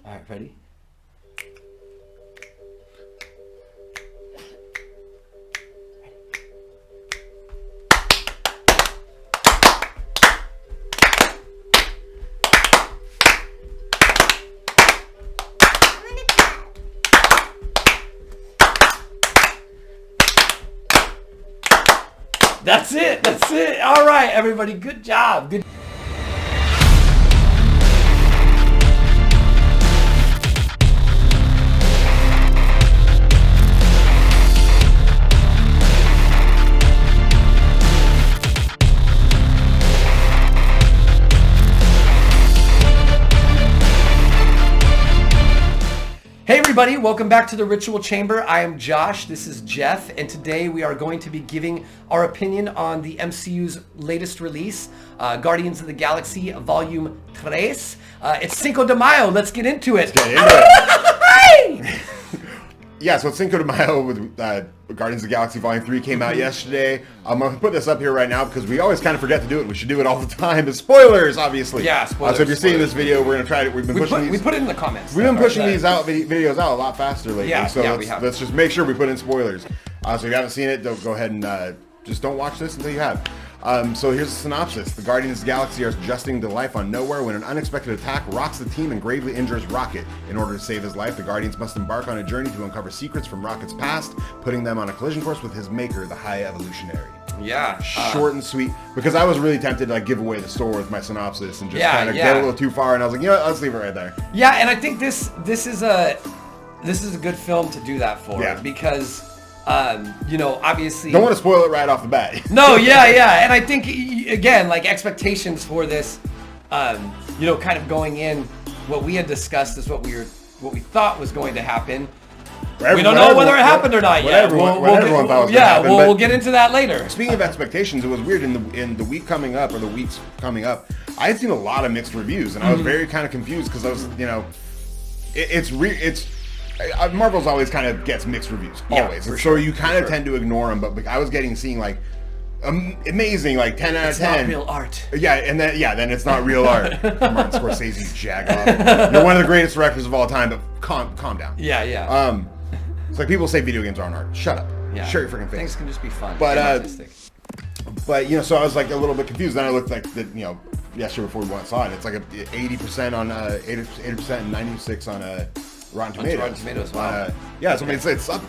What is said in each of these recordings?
All right, ready? That's it. That's it. All right, everybody. Good job. Good. Hey everybody, welcome back to the Ritual Chamber. I am Josh, this is Jeff, and today we are going to be giving our opinion on the MCU's latest release, Guardians of the Galaxy Volume 3. It's Cinco de Mayo, let's get into it. Yeah, so Cinco de Mayo with Guardians of the Galaxy Volume 3 came out yesterday. I'm going to put this up here right now because we always kind of forget to do it. We should do it all the time. It's spoilers, obviously. Yeah, spoilers. So if you're seeing this video, we're going to try it. We put it in the comments. We've been pushing these videos out a lot faster lately. Yeah, so we have. Let's just make sure we put in spoilers. So if you haven't seen it, go ahead and just don't watch this until you have. So here's a synopsis. The Guardians of the Galaxy are adjusting to life on Knowhere when an unexpected attack rocks the team and gravely injures Rocket. In order to save his life, the Guardians must embark on a journey to uncover secrets from Rocket's past, putting them on a collision course with his maker, the High Evolutionary. Yeah. Short and sweet, because I was really tempted to give away the story with my synopsis and just kind of get a little too far, and I was like, you know what, let's leave it right there. Yeah, and I think this is a good film to do that for, because obviously don't want to spoil it right off the bat. No, yeah, and I think again, like expectations for this, kind of going in, what we had discussed is what we thought was going to happen. We don't know whether it happened or not yet. Everyone thought was going to happen. We'll get into that later. Speaking of expectations, it was weird in the week coming up, or the weeks coming up, I had seen a lot of mixed reviews, and I was very kind of confused because I was, Marvel's always kind of gets mixed reviews, always. So you kind of tend to ignore them, but I was seeing like amazing, like 10 out of 10. It's not real art. Yeah, and then it's not real art. Martin Scorsese, jag off. You're one of the greatest directors of all time, but calm down. Yeah. It's like people say video games aren't art. Shut up. Yeah. Shut your freaking face. Things can just be fun. But so I was like a little bit confused. Then I looked like yesterday before we went and saw it. It's like 80% on 80% and 96 on Rotten Tomatoes. Rotten Tomatoes, wow. So I mean, it's up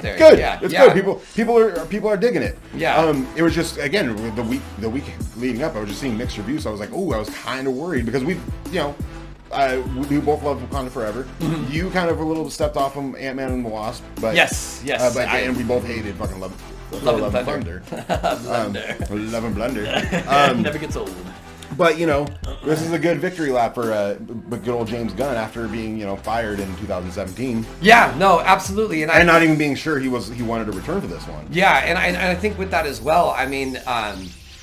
there. Good. Yeah, it's good. People are digging it. Yeah. It was just, again, the week leading up, I was just seeing mixed reviews. So I was like, I was kind of worried because we both love Wakanda Forever. Mm-hmm. You kind of a little stepped off from Ant-Man and the Wasp, but yes. And we both hated fucking Love and Thunder. Love and Blunder. Never gets old. But this is a good victory lap for good old James Gunn after being fired in 2017. Yeah, no, absolutely, and not even being sure he wanted to return for this one. Yeah, and I think with that as well. I mean,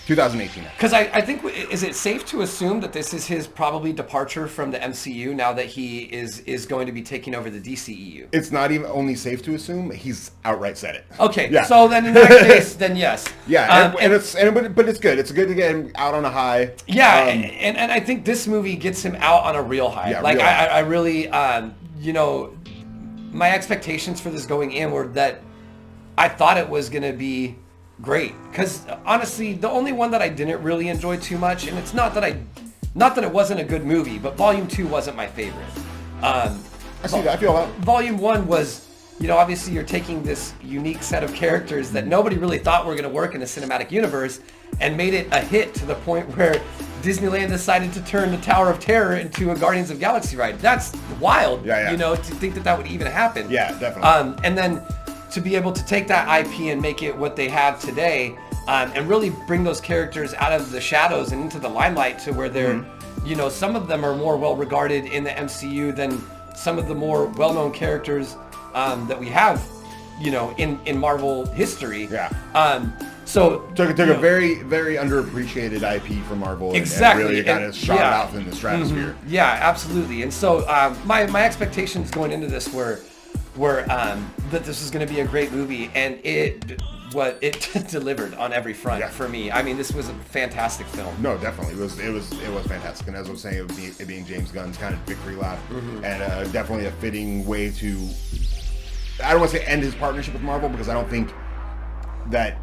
2018. Because I think, is it safe to assume that this is his probably departure from the MCU now that he is going to be taking over the DCEU? It's not even only safe to assume, he's outright said it. Okay, so then in that case, then yes. Yeah, but it's good. It's good to get him out on a high. Yeah, and I think this movie gets him out on a real high. Yeah, like real high. I really, my expectations for this going in were that I thought it was going to be great, because honestly the only one that I didn't really enjoy too much, and it's not that it wasn't a good movie, but Volume 2 wasn't my favorite. I feel that. Volume 1 was, obviously you're taking this unique set of characters that nobody really thought were going to work in a cinematic universe and made it a hit to the point where Disneyland decided to turn the Tower of Terror into a Guardians of the Galaxy ride. That's wild. To think that would even happen. Yeah, definitely. And then to be able to take that IP and make it what they have today, and really bring those characters out of the shadows and into the limelight to where they're, some of them are more well regarded in the MCU than some of the more well-known characters that we have, in Marvel history. Yeah. So took a very, very underappreciated IP from Marvel, exactly, and really kind of shot it out in the stratosphere. Mm-hmm. Yeah, absolutely. And so my expectations going into this were were that this was going to be a great movie, and it delivered on every front for me. I mean, this was a fantastic film. No, definitely, it was fantastic. And as I was saying, it being James Gunn's kind of victory lap, and definitely a fitting way to, I don't want to say end his partnership with Marvel, because I don't think that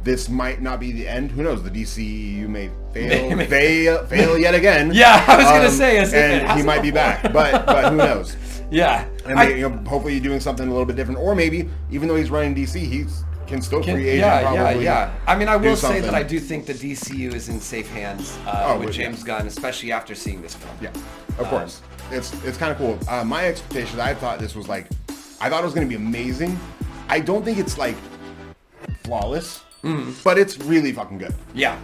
this might not be the end. Who knows? The DCU may fail yet again. Yeah, I was gonna say, and he might be back, but who knows? Yeah, and hopefully he's doing something a little bit different, or maybe even though he's running DC, he can still create. Yeah. I mean, I will say that I do think the DCU is in safe hands with James Gunn, especially after seeing this film. Yeah, of course, it's kind of cool. My expectations, I thought this was like, I thought it was going to be amazing. I don't think it's like flawless, but it's really fucking good. Yeah.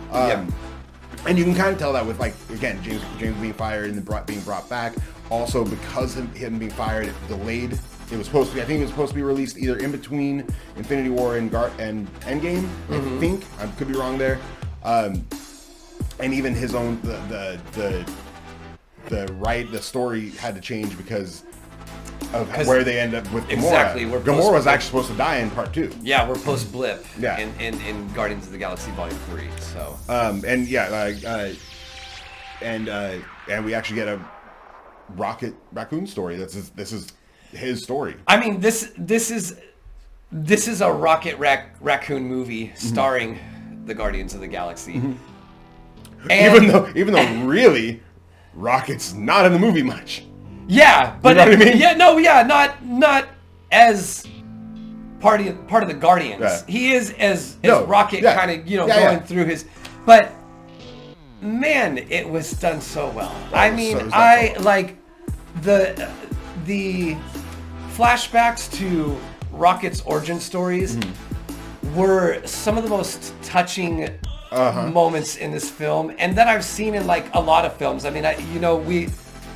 And you can kind of tell that with, like, again, James being fired and then being brought back. Also, because of him being fired, it delayed. It was supposed to be, I think it was supposed to be released either in between Infinity War and Endgame. I think I could be wrong there. And even his own the story had to change because of where they end up with Gamora. Exactly. Gamora was actually supposed to die in part 2. Yeah, we're post-blip in Guardians of the Galaxy Volume 3. So. And we actually get a Rocket Raccoon story. This is his story. I mean, this is a Rocket Raccoon movie starring the Guardians of the Galaxy. And even though really, Rocket's not in the movie much. Yeah, but you know what I mean? Not as part of the Guardians. Yeah. He is as Rocket kind of going through his, but man, it was done so well. I mean, I like the flashbacks to Rocket's origin stories were some of the most touching moments in this film, and that I've seen in like a lot of films. I mean,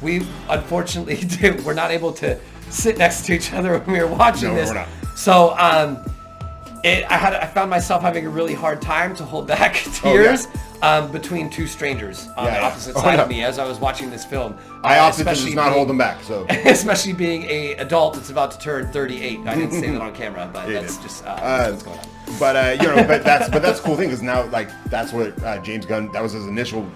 we unfortunately we're not able to sit next to each other when we were watching this. We're not. So I found myself having a really hard time to hold back tears between two strangers on the opposite side of me as I was watching this film. I opted to just not hold them back. So especially being an adult that's about to turn 38. I didn't say that on camera, but that's just what's going on. But but that's a cool thing, because now like that's what James Gunn, that was his initial.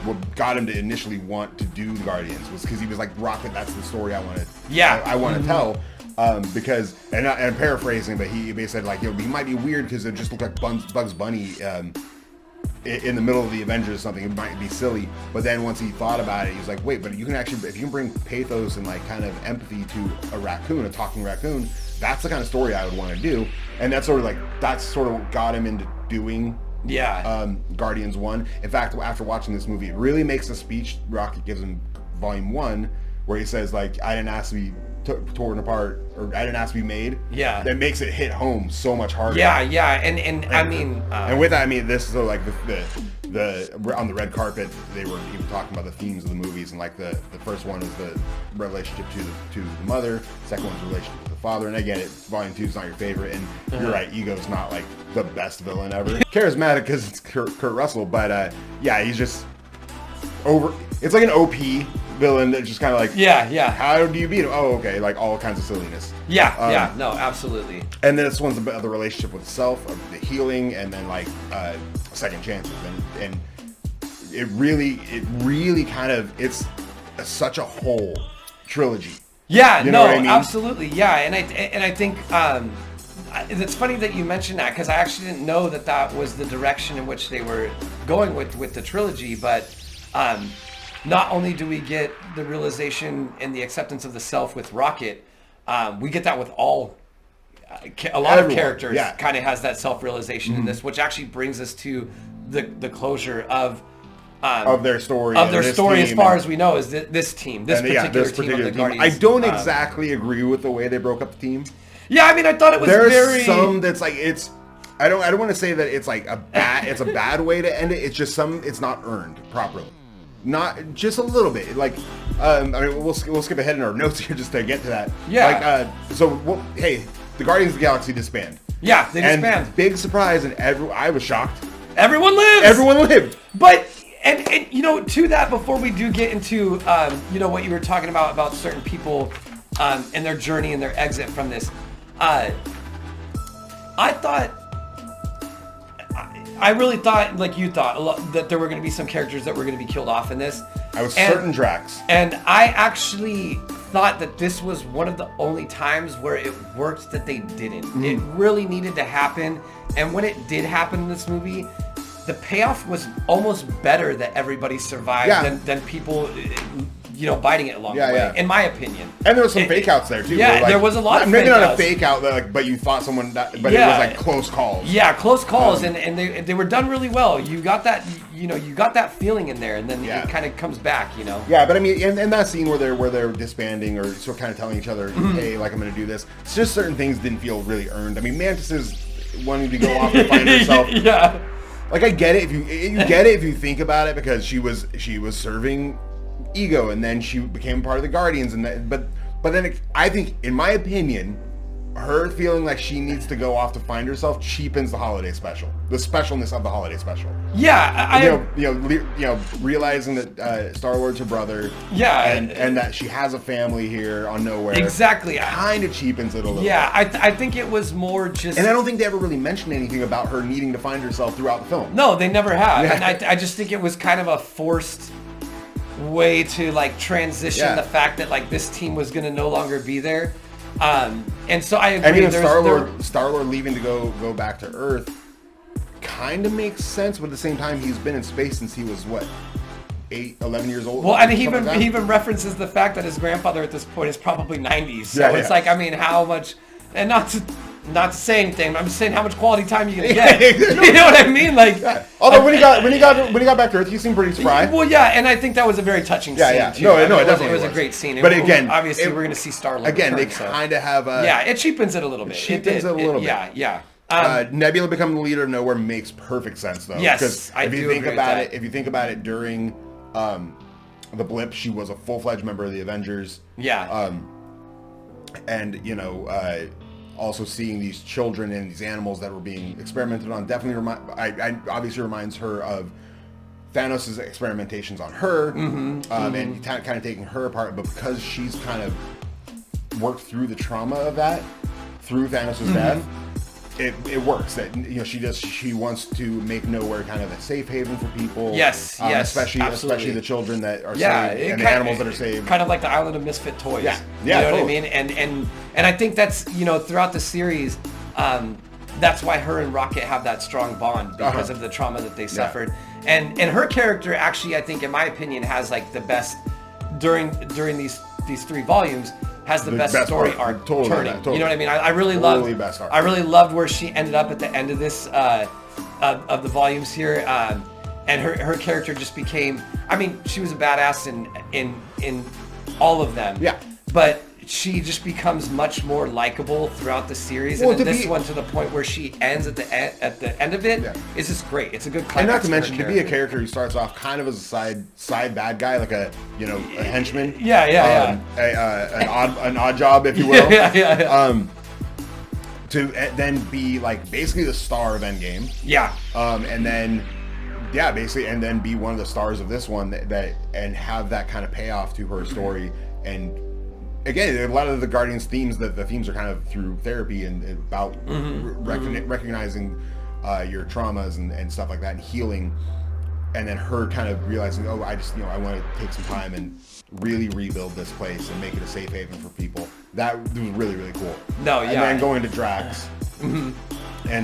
What got him to initially want to do the Guardians was because he was like, Rocket, that's the story I want to. Yeah, I want to tell. Because and I'm paraphrasing, but he basically said like, he might be weird because it just looked like Bugs Bunny in the middle of the Avengers or something. It might be silly, but then once he thought about it, he was like, wait, but you can actually, if you can bring pathos and like kind of empathy to a talking raccoon, that's the kind of story I would want to do. And that's sort of what got him into doing Guardians 1. In fact, after watching this movie, it really makes the speech Rocket gives in Volume 1, where he says like, I didn't ask to be torn apart, or I didn't ask to be made. Yeah, that makes it hit home so much harder. And I mean, and with that, I mean, this is like the on the red carpet, they were even talking about the themes of the movies, and like the first one is the relationship to the mother, second one's relationship with the father, and I get it, Volume 2 is not your favorite, and you're right, Ego's not like the best villain ever. Charismatic because it's Kurt Russell, but he's just over. It's like an OP villain that's just kind of like, how do you beat him? Oh, okay, like all kinds of silliness. No, absolutely. And then this one's about the relationship with self, of the healing, and then like second chances, and it really kind of, it's such a whole trilogy. Yeah, what I mean? Absolutely, yeah, and I think it's funny that you mentioned that, because I actually didn't know that was the direction in which they were going with the trilogy, but. Not only do we get the realization and the acceptance of the self with Rocket, we get that with a lot of characters kind of has that self-realization in this, which actually brings us to the closure of their story. Of their story, as far as we know, is this team, this particular team of the Guardians. I don't exactly agree with the way they broke up the team. Yeah, I mean, I thought it was There's some that's like, it's... I don't want to say that it's like a bad way to end it. It's just it's not earned properly. Not just a little bit, like I mean, we'll skip ahead in our notes here just to get to that. Yeah. Hey, the Guardians of the Galaxy disband. Yeah, they disband. And big surprise, and I was shocked. Everyone lives. Everyone lived. But and to that, before we do get into what you were talking about certain people and their journey and their exit from this. I really thought, like you thought, that there were going to be some characters that were going to be killed off in this. I was certain Drax. And I actually thought that this was one of the only times where it worked that they didn't. It really needed to happen. And when it did happen in this movie, the payoff was almost better that everybody survived than people, biting it along the way, in my opinion. And there was some fake outs there too. Yeah, there was a lot of fake outs. Maybe not a fake out, but you thought someone died, but it was like close calls. Yeah, close calls, and they were done really well. You got that, you got that feeling in there, and then it kind of comes back, Yeah, but I mean, in that scene where they're disbanding or sort of kind of telling each other, hey, like I'm going to do this, it's just certain things didn't feel really earned. I mean, Mantis is wanting to go off and find herself. Yeah. Like I get it if you think about it, because she was serving Ego, and then she became part of the Guardians, and but then I think, in my opinion, her feeling like she needs to go off to find herself cheapens the holiday special, the specialness of the holiday special. Yeah, realizing that Star-Lord's her brother. Yeah, and that she has a family here on Knowhere. Exactly, kind of cheapens it a little. Yeah, I think it was more just. And I don't think they ever really mentioned anything about her needing to find herself throughout the film. No, they never have, and I just think it was kind of a forced way to like transition the fact that like this team was going to no longer be there. And so I agree. Star-Lord leaving to go back to Earth kind of makes sense, but at the same time, he's been in space since he was 11 years old. Well, and he even references the fact that his grandfather at this point is probably 90s. So it's like, I mean, how much, and not to say anything, I'm just saying how much quality time you gonna get. You know what I mean? Like, although when he got back to Earth, he seemed pretty spry. Well, yeah, and I think that was a very touching scene too. It was a great scene. But again, obviously we're gonna see Star-Lord. Again, they kind of have a it cheapens it a little bit. Yeah. Nebula becoming the leader of Knowhere makes perfect sense though. Yes, because if you think about it, during the blip, she was a full-fledged member of the Avengers. Yeah. And also seeing these children and these animals that were being experimented on definitely obviously reminds her of Thanos' experimentations on her, and kind of taking her apart. But because she's kind of worked through the trauma of that through Thanos' death, it works. That she wants to make Knowhere kind of a safe haven for people. Yes, especially the children that are saved and the animals that are saved. Kind of like the Island of Misfit Toys. Yeah, you know what I mean? And I think that's throughout the series, that's why her and Rocket have that strong bond because of the trauma that they suffered. And her character actually, I think, in my opinion, has like the best during these 3 volumes. Has the best story arc turning. You know what I mean? I really loved where she ended up at the end of this of the volumes here, and her character just became. I mean, she was a badass in all of them. Yeah. But she just becomes much more likable throughout the series, and this one to the point where she ends at the end of it is just great. It's a good climax. And not to mention to be a character who starts off kind of as a side bad guy, like a henchman. An odd job, if you will. To then be like basically the star of Endgame. Yeah. And then be one of the stars of this one that and have that kind of payoff to her story. And again, a lot of the Guardians themes, the themes are kind of through therapy and about recognizing your traumas and stuff like that, and healing, and then her kind of realizing, I want to take some time and really rebuild this place and make it a safe haven for people. That was really, really cool. And then going to Drax, and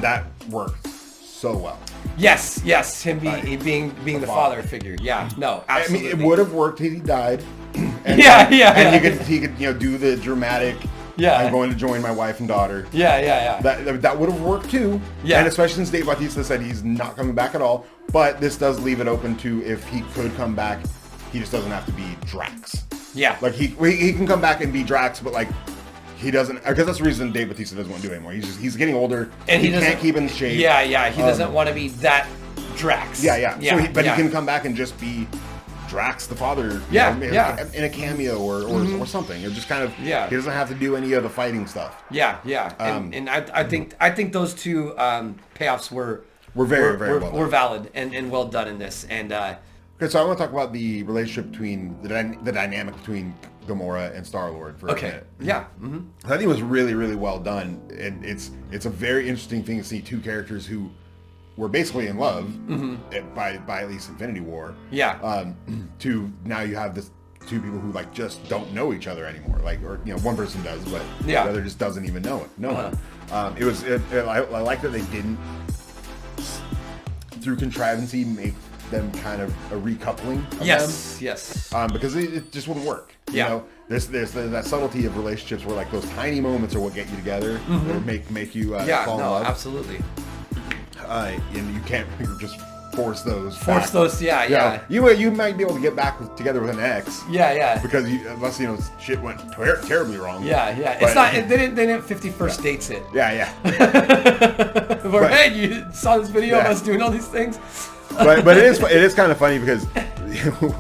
that worked so well. Yes, him being the father figure. Yeah, no, absolutely. I mean, it would have worked if he died. And, and he could do the dramatic. I'm going to join my wife and daughter. That would have worked too. And especially since Dave Bautista said he's not coming back at all. But this does leave it open to if he could come back, he just doesn't have to be Drax. Like he can come back and be Drax, but like he doesn't, because that's the reason Dave Bautista doesn't want to do it anymore. He's getting older and he can't keep in shape. He doesn't want to be that Drax. So he can come back and just be Drax the father, in a cameo or something, or just kind of he doesn't have to do any of the fighting stuff. And I think those two payoffs were very well valid and well done in this, and Okay, so I want to talk about the relationship between the dynamic between Gamora and Star-Lord for a minute. Yeah. I think it was really, really well done, and it's a very interesting thing to see two characters who were basically in love by at least Infinity War. Yeah. To now you have this two people who like just don't know each other anymore. Like, or one person does, but the other just doesn't even know it. I like that they didn't through contrivancy make them kind of a recoupling of them. Yes. Because it just wouldn't work. You know, there's that subtlety of relationships where like those tiny moments are what get you together or make you fall in love. Absolutely. And you can't just force those. Yeah. You might be able to get back together with an ex. Yeah. Because unless shit went terribly wrong. Yeah. But, It's not. They didn't 51st dates it. Yeah. Hey, you saw this video of us doing all these things. but it is kind of funny because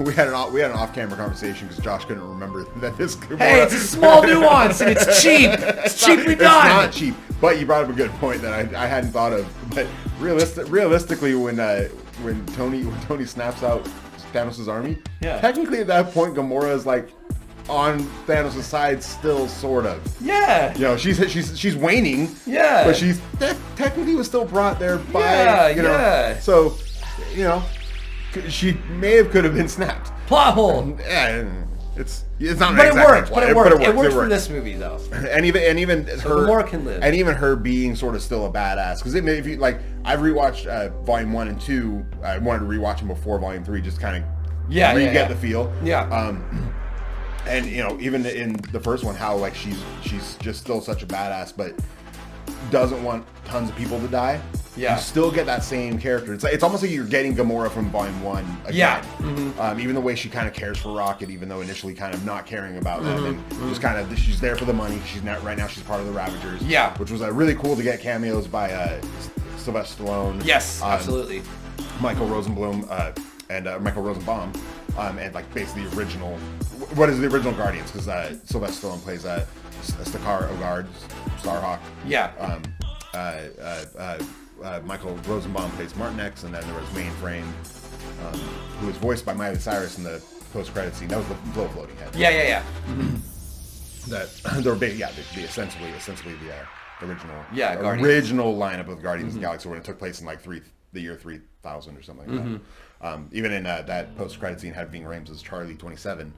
we had an off-camera conversation because Josh couldn't remember that this. Hey, it's a small nuance and it's cheap. It's cheaply done. It's not cheap, but you brought up a good point that I hadn't thought of. But realistically, when Tony snaps out Thanos' army, technically at that point Gamora is like on Thanos' side still, sort of. Yeah. She's waning. Yeah. But she's technically was still brought there by So. She could have been snapped. Plot hole. It's not. But exactly it worked. plot, But it worked. It worked for this movie though. And even so her can live. And even her being sort of still a badass because if you like, I've rewatched Volume 1 and 2. I wanted to rewatch them before Volume 3, just kind of get the feel. Yeah. And even in the first one, how like she's just still such a badass, but doesn't want tons of people to die. Yeah. You still get that same character. It's almost like you're getting Gamora from Volume 1 again. Yeah. Even the way she kind of cares for Rocket, even though initially kind of not caring about him, and just kind of she's there for the money. Right now she's part of the Ravagers. Yeah. Which was really cool to get cameos by Sylvester Stallone. Yes, absolutely. Michael Rosenblum and Michael Rosenbaum, and like basically the original. What is the original Guardians? Because Sylvester Stallone plays Stakar Ogard, Starhawk. Yeah. Michael Rosenbaum plays Martin X, and then there was Mainframe, who was voiced by Miley Cyrus in the post-credit scene. That was the floating head. Yeah. That they were essentially the original original lineup of Guardians of the Galaxy when it took place in like the year 3000 or something like that. Even in that post-credit scene had Ving Rhames as Charlie 27,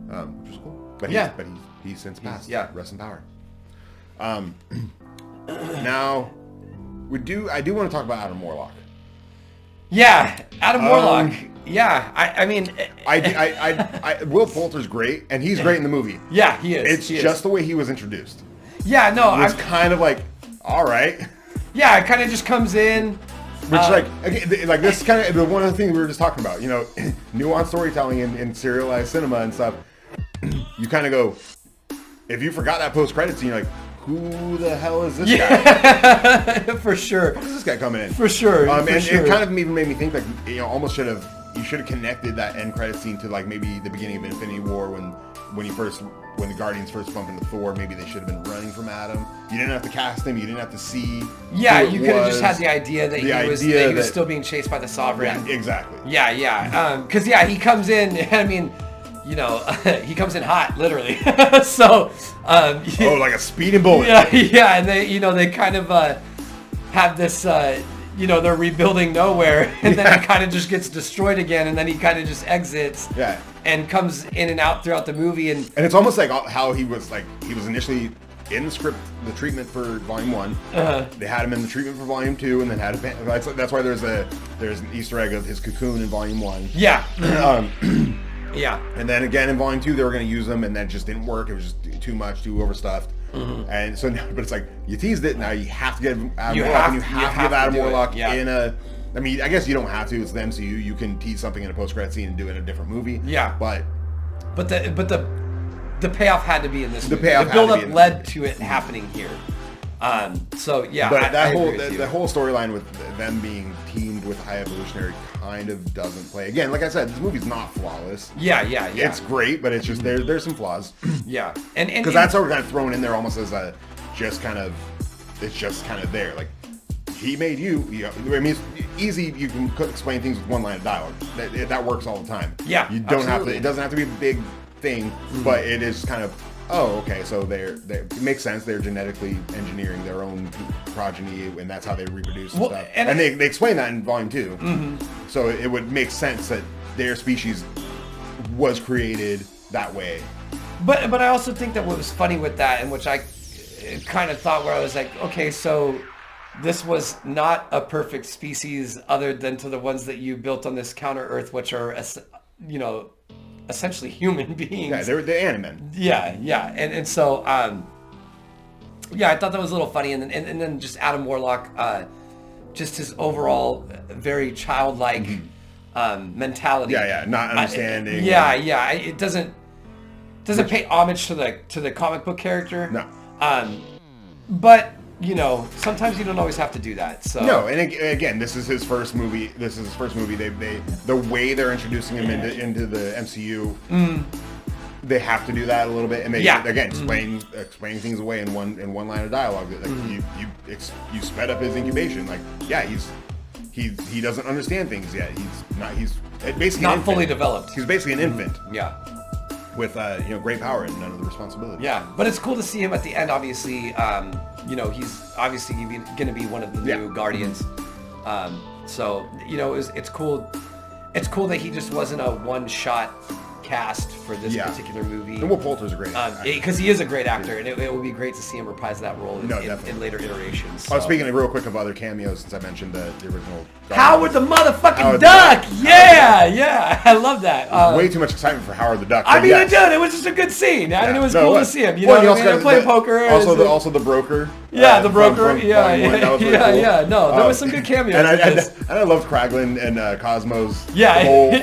which was cool. But he's since passed. Rest in power. Now. I do want to talk about Adam Warlock. Yeah, Adam Warlock. I mean, Will Poulter's great, and he's great in the movie. Yeah, he is. It's just the way he was introduced. Yeah, no, it's kind of like, all right. Yeah, it kind of just comes in. Which again, this kind of one of the things we were just talking about. Nuanced storytelling in serialized cinema and stuff. You kind of go, if you forgot that post-credit scene, you're like, who the hell is this guy? For sure. Who's this guy coming in? For sure. It kind of even made me think like almost should have connected that end credit scene to like maybe the beginning of Infinity War when the Guardians first bump into Thor. Maybe they should have been running from Adam. You didn't have to cast him. You didn't have to see. Yeah, you could have just had the idea that he was still being chased by the Sovereign. Yeah, exactly. Yeah. Because he comes in. I mean. He comes in hot, literally. So, like a speeding bullet. Yeah, and they kind of have this, they're rebuilding Knowhere, and then it kind of just gets destroyed again, and then he kind of just exits. Yeah. And comes in and out throughout the movie, and it's almost like how he was initially in the script, the treatment for Volume 1. They had him in the treatment for Volume 2, and then had that's why there's an Easter egg of his cocoon in Volume 1. Yeah. Yeah. And then again in Volume 2 they were going to use them, and that just didn't work. It was just too much, too overstuffed. And so now, but it's like you teased it. Now you have to get Adam Warlock, and you have to give Adam Warlock in a. I mean, I guess you don't have to. It's the MCU. You can tease something in a post-credit scene and do it in a different movie. Yeah. But the payoff had to be in this. The build-up led to it happening here. So yeah. But that whole storyline with them being teamed with High Evolutionary kind of doesn't play. Again, like I said, this movie's not flawless. Yeah. It's great, but it's just there's some flaws. Yeah, and because that's sort of kind of thrown in there almost as it's just kind of there. Like he made you. I mean, it's easy. You can explain things with one line of dialogue. That works all the time. Yeah, you don't have to. absolutely. It doesn't have to be a big thing, but it is kind of. Oh, okay. So it makes sense. They're genetically engineering their own progeny, and that's how they reproduce and stuff. And they explain that in Volume 2. So it would make sense that their species was created that way. But I also think that what was funny with that, and which I kind of thought, where I was like, okay, so this was not a perfect species other than to the ones that you built on this counter Earth, which are, you know, essentially human beings. Yeah, they're the Animen. Yeah, and so yeah, I thought that was a little funny, and then just Adam Warlock, just his overall very childlike mentality. Yeah, not understanding. It doesn't pay homage to the comic book character. No. But you know, sometimes you don't always have to do that. So no, and again, this is his first movie. They the way they're introducing him into the MCU, they have to do that a little bit, and they again explain things away in one line of dialogue. Like you sped up his incubation. Like he doesn't understand things yet. He's basically not fully developed. He's basically an infant. Yeah. With great power and none of the responsibility. Yeah, but it's cool to see him at the end. Obviously, you know, he's obviously going to be one of the new Guardians. So you know, it's cool. It's cool that he just wasn't a one-shot cast for this particular movie. And Will Poulter's a great actor. Because he is a great actor, and it would be great to see him reprise that role in later iterations. So. Speaking real quick of other cameos, since I mentioned the original. Howard the motherfucking Duck! Yeah, I love that. Way too much excitement for Howard the Duck. I mean, it was just a good scene. I mean, it was cool to see him. You know, they're playing poker. Also the broker. Yeah, the broker. No, there was some good cameos. And I loved Kraglin and Cosmo's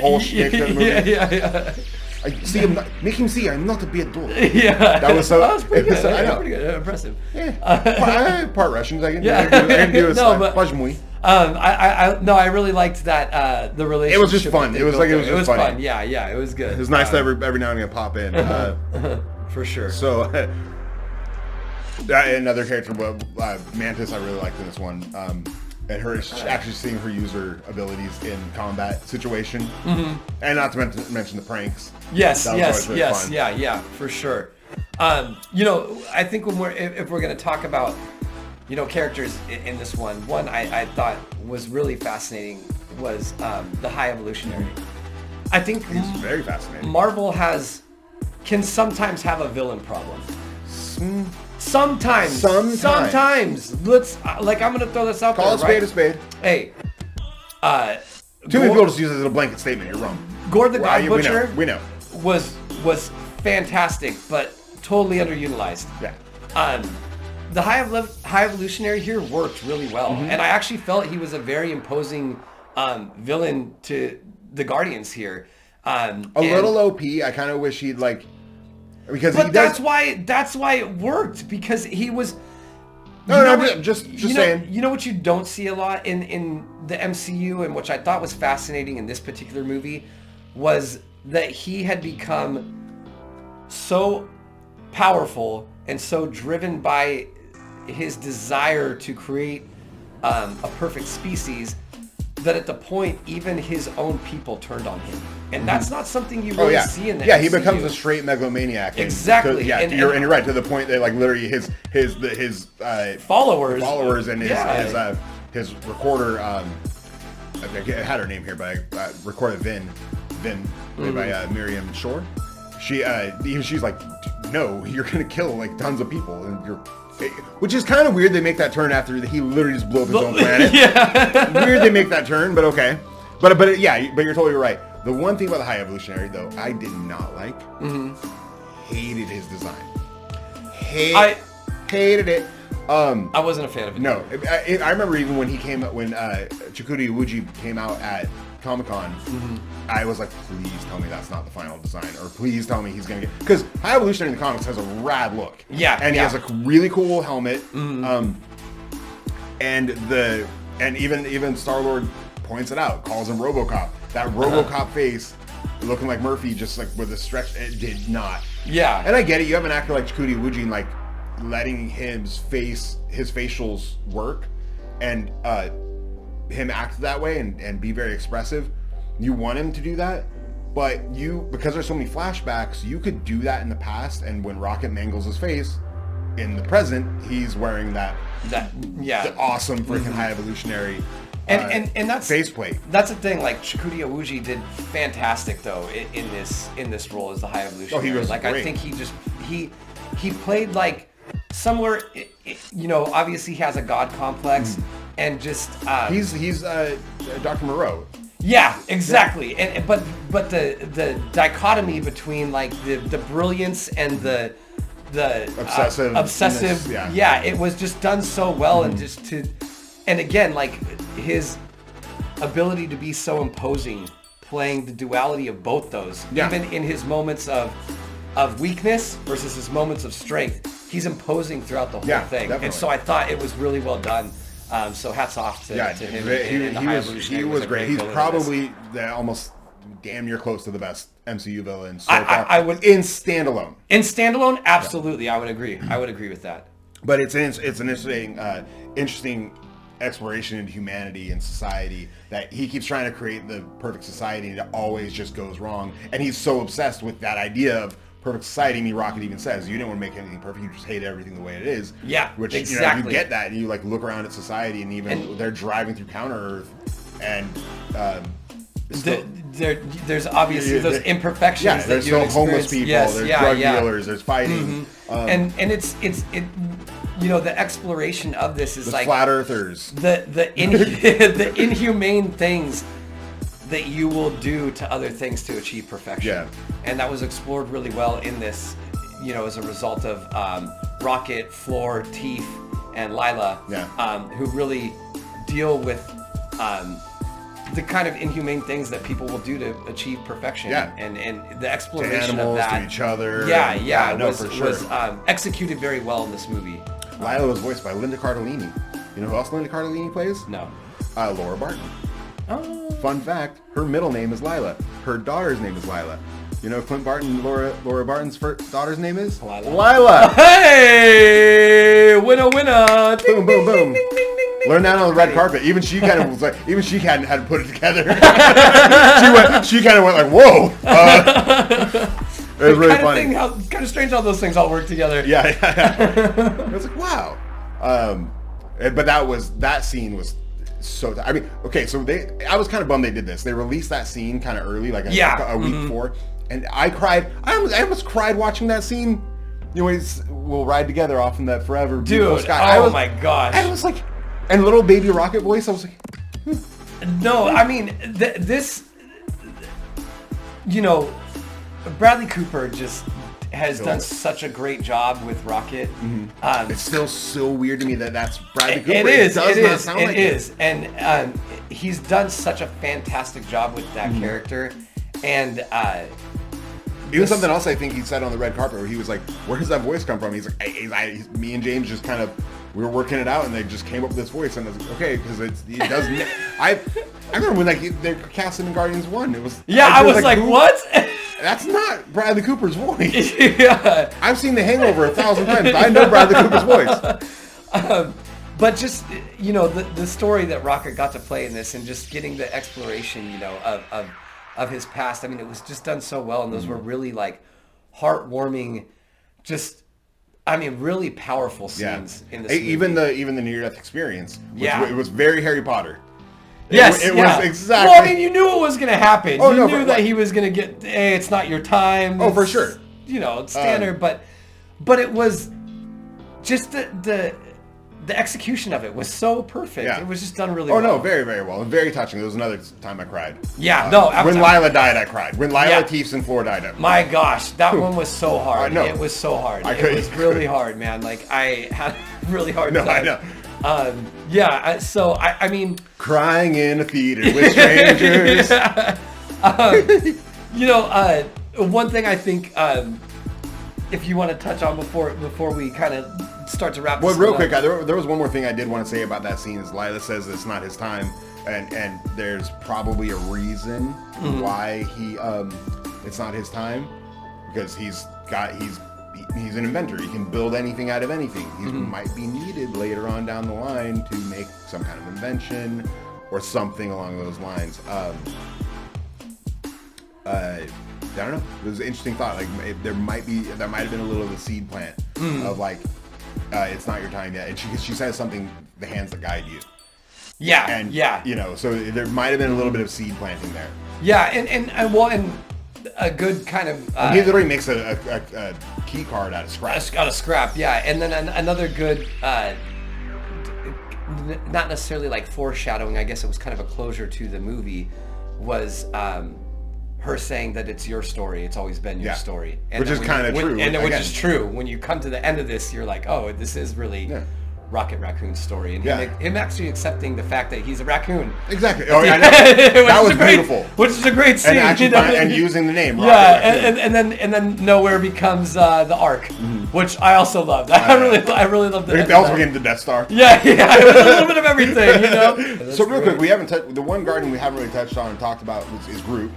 whole shtick of the movie. Yeah. I see him. Make him see I'm not a bad dog. Yeah, that was so. That was pretty good. I know. Pretty good. Impressive. Yeah, part Russians. I can do it. I really liked that the relationship. It was just fun. It was fun. Yeah, it was good. It was nice to every now and again pop in. For sure. So another character, Mantis, I really liked in this one. And her actually seeing her use her abilities in combat situation, and not to mention the pranks. Yes, fun. Yeah, for sure. You know, I think if we're going to talk about, you know, characters in this one I thought was really fascinating was the High Evolutionary. I think he's very fascinating. Marvel can sometimes have a villain problem. Sometimes. Let's I'm gonna throw this out there. Call a spade. Hey. Too many people just use it as a blanket statement. You're wrong. Gord the God Butcher. We know. Was fantastic, but totally underutilized. Yeah. The High Evolutionary here worked really well, and I actually felt he was a very imposing villain to the Guardians here. A little OP. I kind of wish he'd because that's why it worked, because he was. Just saying. You know what you don't see a lot in the MCU, and which I thought was fascinating in this particular movie, was that he had become so powerful and so driven by his desire to create a perfect species that at the point even his own people turned on him, and that's not something you really see in the MCU. He becomes a straight megalomaniac. Exactly. And you're right to the point that literally his followers and his recorder. I had her name here, but I recorded Vin, played by Miriam Shore. She's like, no, you're gonna kill tons of people, and which is kind of weird. They make that turn after he literally just blew up his own planet. Weird they make that turn, but okay. But you're totally right. The one thing about the High Evolutionary, though, I did not like. Hated his design. Hated it. I wasn't a fan of it. No, I remember even when Chikuti Iwuji came out at Comic-Con, I was like, please tell me that's not the final design, or please tell me he's gonna get, because High Evolutionary in the comics has a rad look. And he has a really cool helmet. And even Star-Lord points it out, calls him RoboCop. That RoboCop face, looking like Murphy, just with a stretch, it did not. Yeah. And I get it. You have an actor like Chikuti Iwuji, letting his facials work. and him act that way and be very expressive. You want him to do that, but because there's so many flashbacks, you could do that in the past, and when Rocket mangles his face in the present, he's wearing the awesome freaking high evolutionary and that's faceplate. That's the thing. Like Chikuya Uji did fantastic though in this role as the high evolutionary. Oh, he was like great. I think he played like somewhere. Obviously he has a god complex, and just he's Dr. Moreau. Yeah, exactly. And but the dichotomy between like the brilliance and the obsessive. Yeah, it was just done so well, and again, like his ability to be so imposing, playing the duality of both those, even in his moments of weakness versus his moments of strength, he's imposing throughout the whole thing. Definitely. And so I thought it was really well done. So hats off to him. He was great. He's probably almost damn near close to the best MCU villain so far. I would in standalone. In standalone, absolutely, I would agree. I would agree with that. But it's an interesting exploration into humanity and society, that he keeps trying to create the perfect society and it always just goes wrong. And he's so obsessed with that idea of perfect society. I mean, Rocket even says, you don't want to make anything perfect, you just hate everything the way it is. Yeah, which exactly. You get that, and you like look around at society, and even they're driving through Counter Earth, and there's obviously those imperfections. Yeah, there's still homeless people. Yes, there's drug dealers. There's fighting. And it's the exploration of this is like flat earthers. The inhumane things that you will do to other things to achieve perfection. Yeah. And that was explored really well in this, as a result of Rocket, Floor, Teef, and Lila, who really deal with the kind of inhumane things that people will do to achieve perfection. Yeah. And the exploration to animals, of that. to each other. Was executed very well in this movie. Lila was voiced by Linda Cardellini. You know who else Linda Cardellini plays? No. Laura Barton. Oh. Fun fact, her middle name is Lila. Her daughter's name is Lila. You know Clint Barton, Laura Barton's daughter's name is? Lila. Hey! Winner, winner! Boom, boom, boom. Learn that on the red carpet. Even she kind of was like, even she hadn't had to put it together. she kind of went like, whoa. It was really funny. Kind of strange how those things all work together. Yeah. I was like, wow. But that scene was so. I mean, okay, so I was kind of bummed they did this. They released that scene kind of early, like a week before, and I cried. I almost cried watching that scene. We'll ride together off in that forever beautiful sky. Oh my gosh! I was like, and little baby Rocket voice. I was like, no, I mean this. Bradley Cooper just has done such a great job with Rocket. It's still so weird to me that that's Bradley Cooper. It is. It And he's done such a fantastic job with that character. And even something else I think he said on the red carpet where he was like, "Where does that voice come from?" He's like, "Me and James just kind of we were working it out, and they just came up with this voice." And I was like, "Okay," because it doesn't. I remember when they cast him in Guardians 1. It was I was like what? That's not Bradley Cooper's voice. Yeah. I've seen The Hangover 1,000 times. I know Bradley Cooper's voice. But just, the story that Rocket got to play in this and just getting the exploration, of his past. I mean, it was just done so well. And those were really like heartwarming, really powerful scenes in this movie. Even the near-death experience. It was very Harry Potter. Yes, it was exactly. Well, I mean, you knew it was going to happen. Oh, you knew that he was going to get. Hey, it's not your time. Oh, for sure. It's standard, but it was just the execution of it was so perfect. Yeah. It was just done really well. Oh no, very very well, and very touching. There was another time I cried. Yeah, when Lila died, I cried. When Lila, Teefs, and Floor died, my gosh, that one was so hard. It was so hard. It was really hard, man. Like I had a really hard time. I know. So I mean, crying in a theater with strangers. One thing I think, if you want to touch on before we kind of start to wrap. Well, real quick, there was one more thing I did want to say about that scene. Is Lila says it's not his time, and there's probably a reason why it's not his time, because he's he's an inventor. He can build anything out of anything. He might be needed later on down the line to make some kind of invention or something along those lines. I don't know. It was an interesting thought. Like that might have been a little of the seed plant of like, it's not your time yet. And she says something, the hands that guide you. Yeah, and yeah. You know, so there might have been a little bit of seed planting there. Yeah, and a good kind of... he literally makes a key card out of scrap. Out of scrap, yeah. And then another good, not necessarily like foreshadowing, I guess it was kind of a closure to the movie, was her saying that it's your story. It's always been your story. And which is kind of true. Which is true. When you come to the end of this, you're like, oh, this is really... Yeah. Rocket Raccoon's story, and him actually accepting the fact that he's a raccoon. Exactly. Oh yeah, I know. That was beautiful. Which is a great scene. And using the name. Rocket Raccoon. and then Knowhere becomes the Ark, which I also loved. I really loved it. They also became the Death Star. Yeah. It was a little bit of everything, you know. So real quick, we haven't touched the one Guardian we haven't really touched on and talked about is Groot.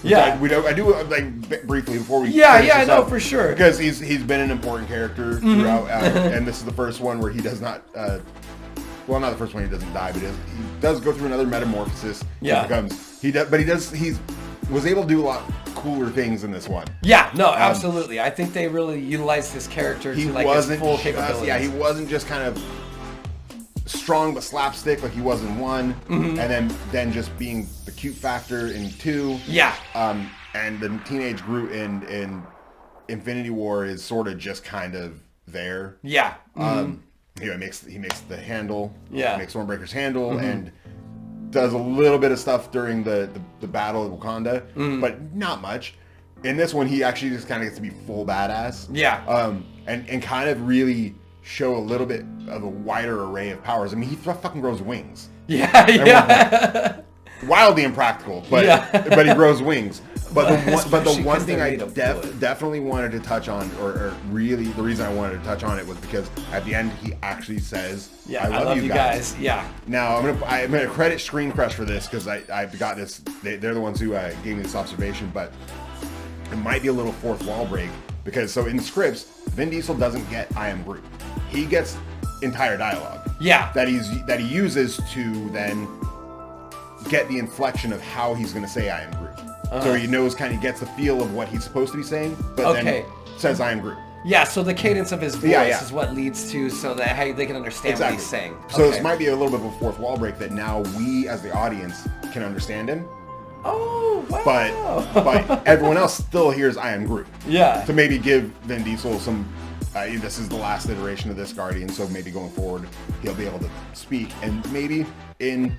Yeah, I do like briefly before we. Yeah, no, for sure. Because he's been an important character throughout, and this is the first one where he does not. Well, not the first one he doesn't die, but he does go through another metamorphosis. Yeah, he was able to do a lot cooler things in this one. Yeah, no, absolutely. I think they really utilized his character to like his full capabilities. Yeah, he wasn't just kind of strong but slapstick like he was in 1, and then just being the cute factor in 2. Yeah. And the teenage Groot in Infinity War is sort of just kind of there. Yeah. He makes the handle. Yeah. Makes Stormbreaker's handle and does a little bit of stuff during the battle of Wakanda, but not much. In this one, he actually just kind of gets to be full badass. Yeah. And kind of really show a little bit of a wider array of powers. I mean, he fucking grows wings. Yeah. Wildly impractical, but he grows wings. But the one thing I definitely wanted to touch on, or really the reason I wanted to touch on it was because at the end he actually says, "I love you guys." Yeah. Now I'm gonna credit Screen Crush for this because I got this. They're the ones who gave me this observation, but it might be a little fourth wall break because so in scripts, Vin Diesel doesn't get "I am Groot." He gets entire dialogue. Yeah. That he uses to then get the inflection of how he's going to say "I am Groot." So he knows, kind of gets the feel of what he's supposed to be saying, but then says "I am Groot." Yeah, so the cadence of his voice is what leads to so that how they can understand what he's saying. So this might be a little bit of a fourth wall break that now we as the audience can understand him. Oh, wow. But everyone else still hears "I am Groot." Yeah. To maybe give Vin Diesel some. This is the last iteration of this Guardian, so maybe going forward he'll be able to speak, and maybe in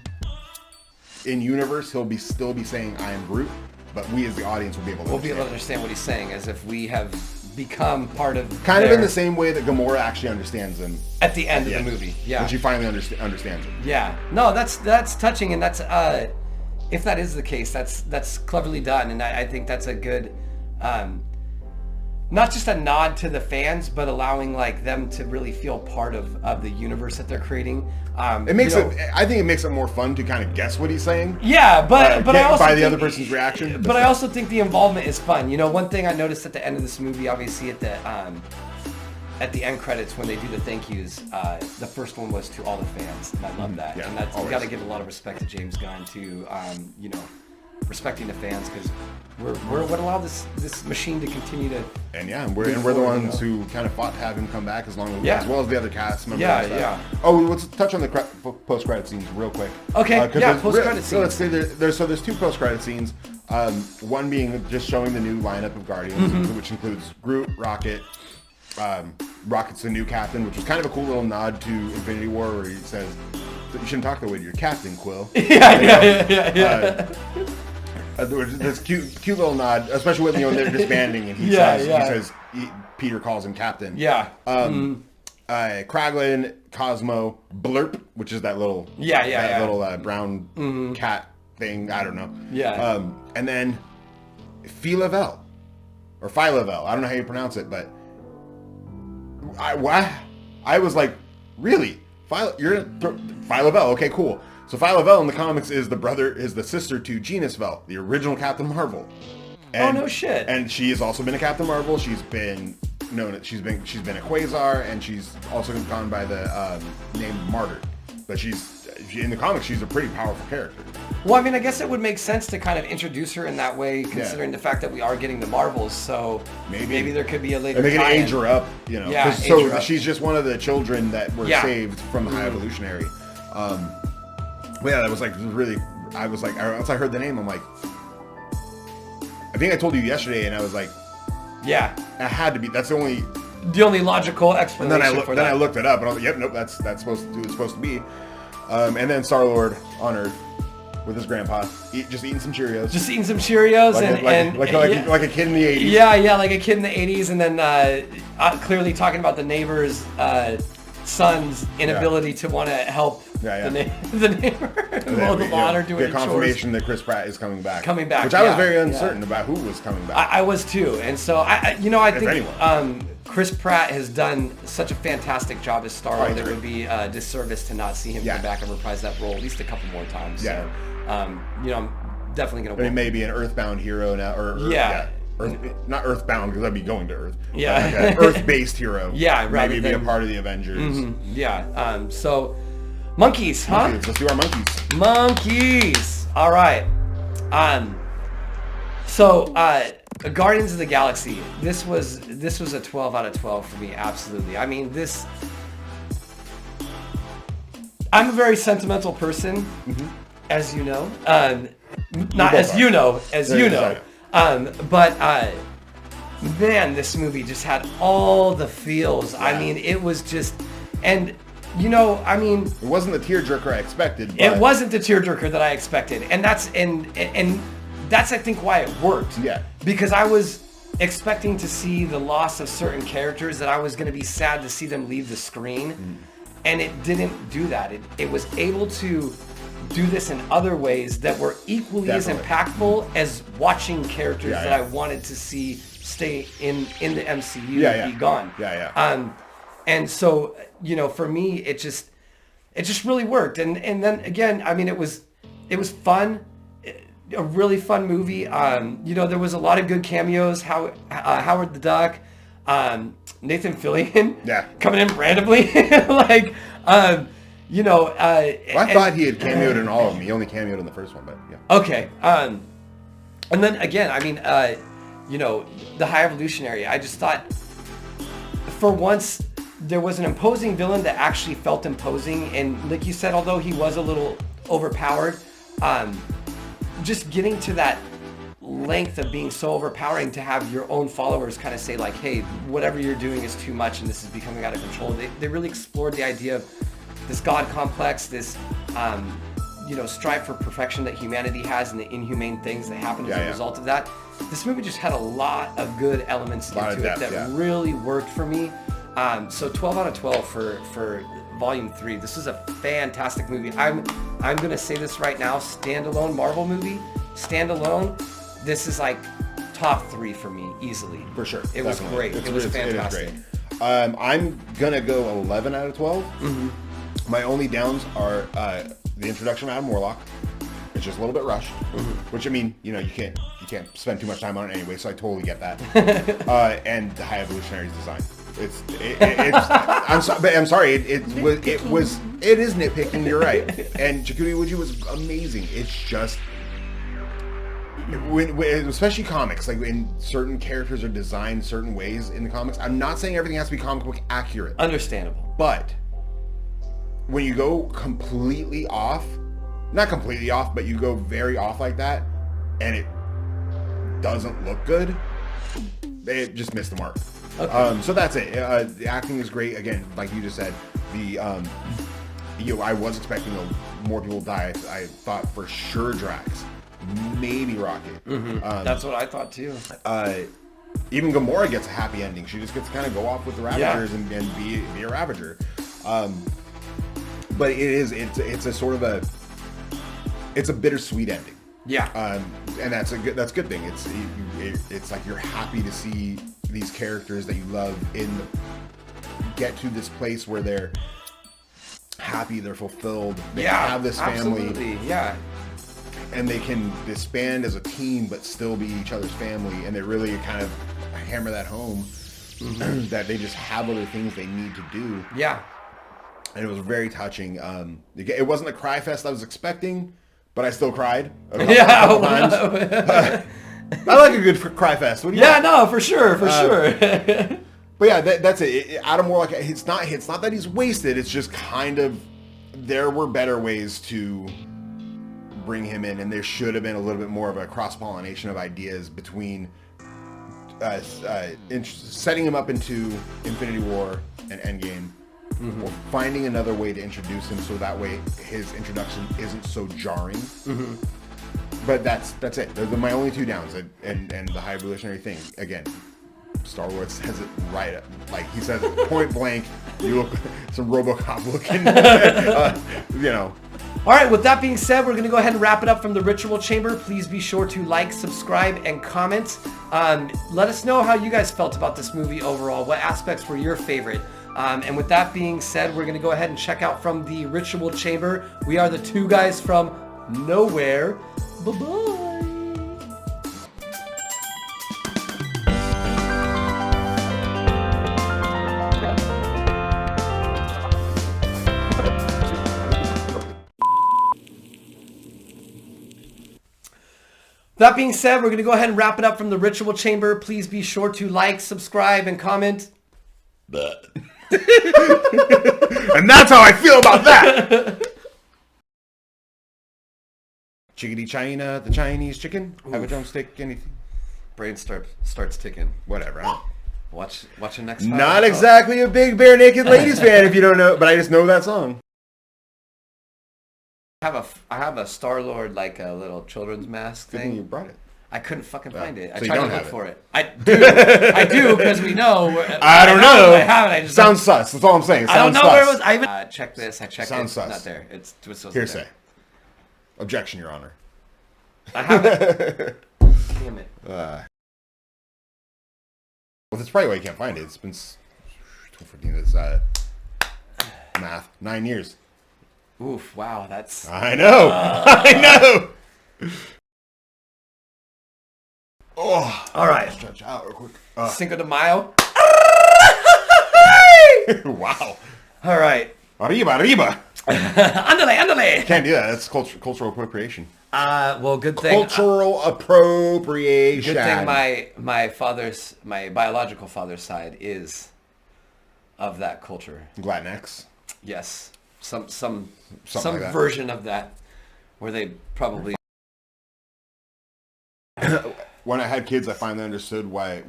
universe he'll still be saying "I am Groot," but we as the audience will be able to understand what he's saying as if we have become part of in the same way that Gamora actually understands him at the end of the movie. Yeah, when she finally understands him. Yeah, no, that's touching, and that's if that is the case, that's cleverly done, and I think that's a good. Not just a nod to the fans, but allowing like them to really feel part of the universe that they're creating. It makes I think it makes it more fun to kind of guess what he's saying. Yeah, but I also by the other person's reaction. But I also think the involvement is fun. You know, one thing I noticed at the end of this movie, obviously at the end credits when they do the thank yous, the first one was to all the fans, and I love that. Yeah, and that's you got to give a lot of respect to James Gunn to respecting the fans because we're what allowed this machine to continue to. And we're the ones who kind of fought to have him come back as long as well as the other cast members. Yeah. Oh, let's touch on the post-credit scenes real quick. Okay. Post-credit scenes. So there's 2 post-credit scenes. One being just showing the new lineup of Guardians, which includes Groot, Rocket. Rocket's the new captain, which was kind of a cool little nod to Infinity War, where he says, "You shouldn't talk that way to your captain, Quill." Yeah. This cute little nod, especially when they're disbanding, and he says Peter calls him captain. Yeah. Kraglin, Cosmo, Blurp, which is that little little brown cat thing. I don't know. Yeah. And then Phyla-Vell or Phyla-Vell. I don't know how you pronounce it, but I was like, really? You're Phyla-Vell? Okay, cool. So Phyla-Vell in the comics is the sister to Genus Vell, the original Captain Marvel. And, oh no shit! And she has also been a Captain Marvel. She's been known. She's been a Quasar, and she's also gone by the name Martyr. But in the comics, she's a pretty powerful character. Well, I mean, I guess it would make sense to kind of introduce her in that way, considering the fact that we are getting the Marvels. So maybe there could be a later. And they can age her up, Yeah, so she's just one of the children that were saved from the High Evolutionary. But yeah, that was like really. I was like, once I heard the name, I'm like, I think I told you yesterday, and I was like, yeah, it had to be. That's the only logical explanation. And then I looked it up, and I was like, yep, nope, that's supposed to do what it's supposed to be. And then Star-Lord on Earth with his grandpa, just eating some Cheerios. Just eating some Cheerios, like a kid in the 80s. Yeah, like a kid in the 80s, and then clearly talking about the neighbor's son's inability to want to help the neighbor mow the lawn or do any chores. Confirmation that Chris Pratt is coming back. Which I was very uncertain about who was coming back. I was too, and so I think Chris Pratt has done such a fantastic job as Star-Lord that it would be a disservice to not see him come back and reprise that role at least a couple more times. Yeah. So, I'm definitely going to... He may be an Earthbound hero now, not Earthbound, because I'd be going to Earth. Yeah. Like an Earth-based hero. Yeah, right. Maybe be a part of the Avengers. Mm-hmm. Yeah. So, monkeys, huh? Monkeys. Let's do our monkeys. Monkeys. All right. Guardians of the Galaxy. This was a 12 out of 12 for me. Absolutely. I mean, I'm a very sentimental person, as you know. Not as you know, but man, this movie just had all the feels. Yeah. I mean, it was just, and it wasn't the tearjerker I expected. But... It wasn't the tearjerker that I expected, and that's that's I think why it worked. Yeah. Because I was expecting to see the loss of certain characters that I was going to be sad to see them leave the screen, and it didn't do that. It was able to do this in other ways that were equally as impactful as watching characters that I wanted to see stay in the MCU and be gone. And so, for me, it just really worked. And then again, I mean, it was fun, a really fun movie. There was a lot of good cameos. Howard the Duck, Nathan Fillion, coming in randomly, I thought he had cameoed in all of them. He only cameoed in the first one, but yeah. Okay. And then again, I mean, the High Evolutionary, I just thought, for once, there was an imposing villain that actually felt imposing. And like you said, although he was a little overpowered, just getting to that length of being so overpowering to have your own followers kind of say like, hey, whatever you're doing is too much and this is becoming out of control. They really explored the idea of this God complex, this strive for perfection that humanity has, and the inhumane things that happen as a result of that. This movie just had a lot of good elements into it that really worked for me. So 12 out of 12 for Volume 3. This is a fantastic movie. I'm going to say this right now, standalone Marvel movie, this is like top 3 for me, easily. For sure. It was great. It was fantastic. It is great. I'm going to go 11 out of 12. Mm-hmm. My only downs are the introduction of Adam Warlock. It's just a little bit rushed, which, I mean, you can't spend too much time on it anyway, so I totally get that. And the High Evolutionary's design. I'm sorry. It is nitpicking. You're right. And Chakotay Wuji was amazing. It's just especially comics, like when certain characters are designed certain ways in the comics. I'm not saying everything has to be comic book accurate. Understandable. But when you go completely off, not completely off, but you go very off like that, and it doesn't look good, it just missed the mark. Okay. So that's it. The acting is great. Again, like you just said, I was expecting more people die. I thought for sure Drax, maybe Rocket. That's what I thought too. Even Gamora gets a happy ending. She just gets to kind of go off with the Ravagers and be a Ravager. But it's a sort of it's a bittersweet ending. Yeah. And that's a good thing. It's like you're happy to see these characters that you love get to this place where they're happy, they're fulfilled, they have this family. Absolutely. Yeah. And they can disband as a team but still be each other's family, and they really kind of hammer that home. that they just have other things they need to do. Yeah. And it was very touching. It wasn't the cry fest I was expecting, but I still cried a couple times. I like a good cry fest. What do you want? No, for sure. But yeah, that's it. Adam Warlock, it's not that he's wasted. It's just kind of, there were better ways to bring him in, and there should have been a little bit more of a cross-pollination of ideas between setting him up into Infinity War and Endgame, or finding another way to introduce him so that way his introduction isn't so jarring. But that's it. Those are my only two downs, and the high evolutionary thing. Again, Star Wars says it right up. Like, he says it point blank. You look some RoboCop looking, you know. All right, with that being said, we're going to go ahead and wrap it up from the Ritual Chamber. Please be sure to like, subscribe, and comment. Let us know how you guys felt about this movie overall. What aspects were your favorite? And with that being said, we're going to go ahead and check out from the Ritual Chamber. We are the two guys from Knowhere. Bye-bye. That being said, we're going to go ahead and wrap it up from the Ritual Chamber. Please be sure to like, subscribe, and comment. And that's how I feel about that. Chickadee China, the Chinese chicken. Oof. Have a drumstick, anything. Brain starts ticking. Whatever. Watch the next time. Not exactly a big Bare Naked Ladies fan if you don't know, but I just know that song. I have a Star-Lord, like a little children's mask thing. You brought it. I couldn't fucking find it. I so tried to look for it. I do because we know. I don't know. I have it. I just sounds sus. That's all I'm saying. I don't know where it was. I even checked this. I checked sounds it. Sus. Not there. It's hearsay. there. Objection, Your Honor. I have it. Damn it. Well, that's probably why you can't find it. It's been 2014. It's math. 9 years. Oof! Wow, that's. I know. I know. Oh, all right. Stretch out real quick. Cinco de Mayo. Wow. All right. Arriba. Andale. Can't do that. That's cultural appropriation. Well, good thing. Cultural appropriation. Good thing my biological father's side is of that culture. Latinx. Yes. Some like version of that, where they probably. When I had kids, I finally understood why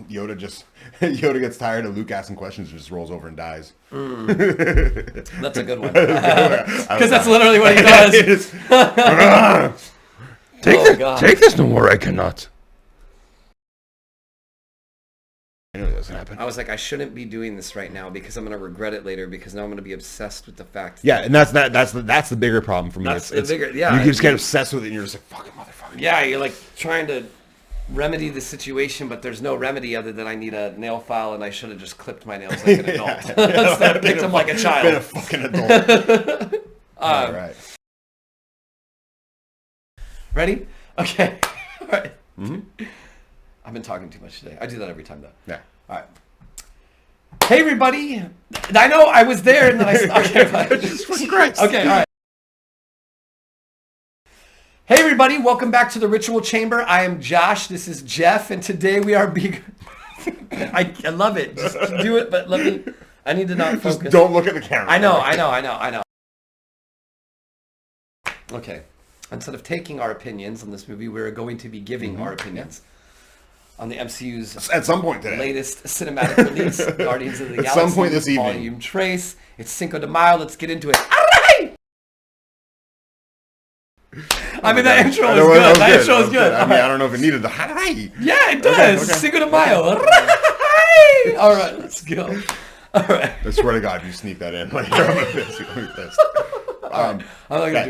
Yoda gets tired of Luke asking questions and just rolls over and dies. That's a good one. Because that's literally what he does. Take this, Knowhere, I cannot. I know that doesn't happen. I was like, I shouldn't be doing this right now because I'm going to regret it later because now I'm going to be obsessed with the fact. Yeah, and that's the bigger problem for me. That's the bigger. Yeah, you just get obsessed with it, and you're just like, fucking motherfucker. Yeah, you're like trying to remedy the situation, but there's no remedy other than I need a nail file, and I should have just clipped my nails like an adult instead of picked them like a child. Been a fucking adult. All right. Ready? Okay. All right. Mm-hmm. I've been talking too much today. I do that every time, though. Yeah. All right. Hey, everybody. I know I was there, and then I... Okay, Jesus Christ. Okay, all right. Hey, everybody. Welcome back to the Ritual Chamber. I am Josh. This is Jeff, and today we are being... I love it. Just do it, but let me... I need to not focus. Just don't look at the camera. I know. Okay. Instead of taking our opinions on this movie, we're going to be giving our opinions on the MCU's at some point today latest cinematic release, Guardians of the Galaxy. At some point this evening. Volume Trace. It's Cinco de Mayo. Let's get into it. All right! I mean, that intro was good. That intro was good. I mean, I don't know if it needed the hi. Yeah, it does. Okay. Cinco de Mayo. All right, let's go. All right. I swear to God, if you sneak that in, like, you're on the piss. I'm not gonna do